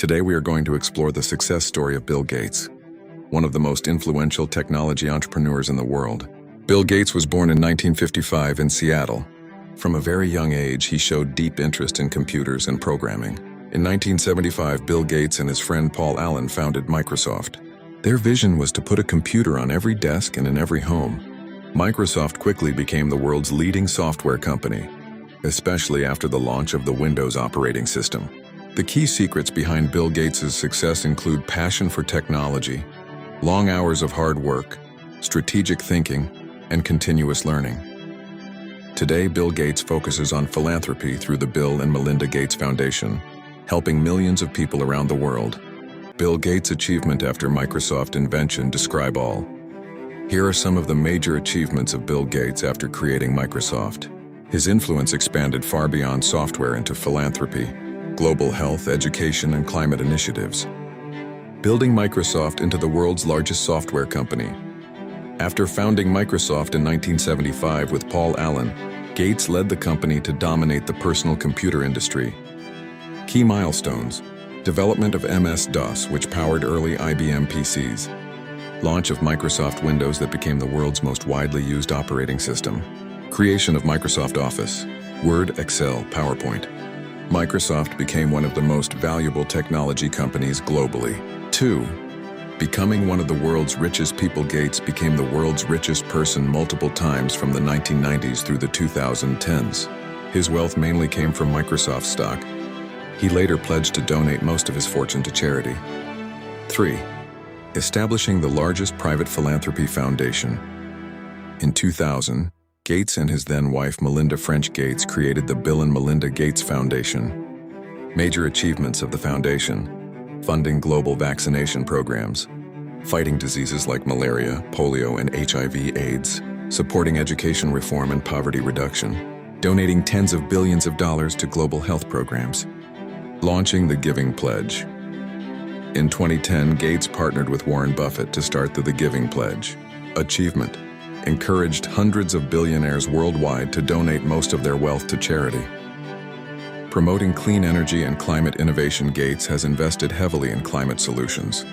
Today we are going to explore the success story of Bill Gates, one of the most influential technology entrepreneurs in the world. Bill Gates was born in 1955 in Seattle. From a very young age, he showed deep interest in computers and programming. In 1975, Bill Gates and his friend Paul Allen founded Microsoft. Their vision was to put a computer on every desk and in every home. Microsoft quickly became the world's leading software company, especially after the launch of the Windows operating system. The key secrets behind Bill Gates' success include passion for technology, long hours of hard work, strategic thinking, and continuous learning. Today, Bill Gates focuses on philanthropy through the Bill and Melinda Gates Foundation, helping millions of people around the world. Bill Gates' achievement after Microsoft invention describe all. Here are some of the major achievements of Bill Gates after creating Microsoft. His influence expanded far beyond software into philanthropy, global health, education, and climate initiatives, building Microsoft into the world's largest software company. After founding Microsoft in 1975 with Paul Allen, Gates led the company to dominate the personal computer industry. Key milestones: development of MS-DOS, which powered early IBM PCs, launch of Microsoft Windows that became the world's most widely used operating system, creation of Microsoft Office, Word, Excel, PowerPoint. Microsoft became one of the most valuable technology companies globally. 2. Becoming one of the world's richest people. Gates became the world's richest person multiple times from the 1990s through the 2010s. His wealth mainly came from Microsoft stock. He later pledged to donate most of his fortune to charity. 3. Establishing the largest private philanthropy foundation. In 2000, Gates and his then-wife Melinda French Gates created the Bill and Melinda Gates Foundation. Major achievements of the foundation: funding global vaccination programs, fighting diseases like malaria, polio, and HIV/AIDS, supporting education reform and poverty reduction, donating tens of billions of dollars to global health programs, launching the Giving Pledge. In 2010, Gates partnered with Warren Buffett to start the Giving Pledge. Achievement: encouraged hundreds of billionaires worldwide to donate most of their wealth to charity. Promoting clean energy and climate innovation. Gates has invested heavily in climate solutions.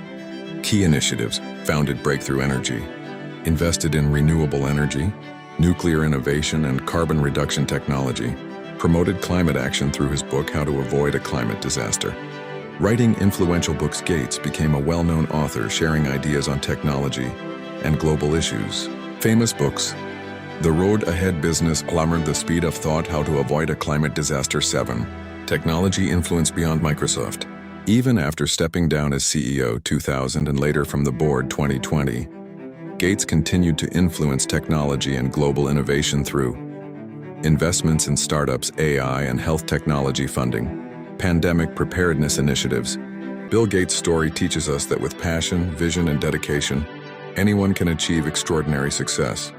Key initiatives: founded Breakthrough Energy, invested in renewable energy, nuclear innovation, and carbon reduction technology, promoted climate action through his book How to Avoid a Climate Disaster. Writing influential books, Gates became a well-known author sharing ideas on technology and global issues. Famous books: The Road Ahead, Business, Glamour, The Speed of Thought, How to Avoid a Climate Disaster. 7. Technology Influence Beyond Microsoft. Even after stepping down as CEO 2000 and later from the board 2020, Gates continued to influence technology and global innovation through investments in startups, AI and health technology funding, pandemic preparedness initiatives. Bill Gates' story teaches us that with passion, vision, and dedication, anyone can achieve extraordinary success.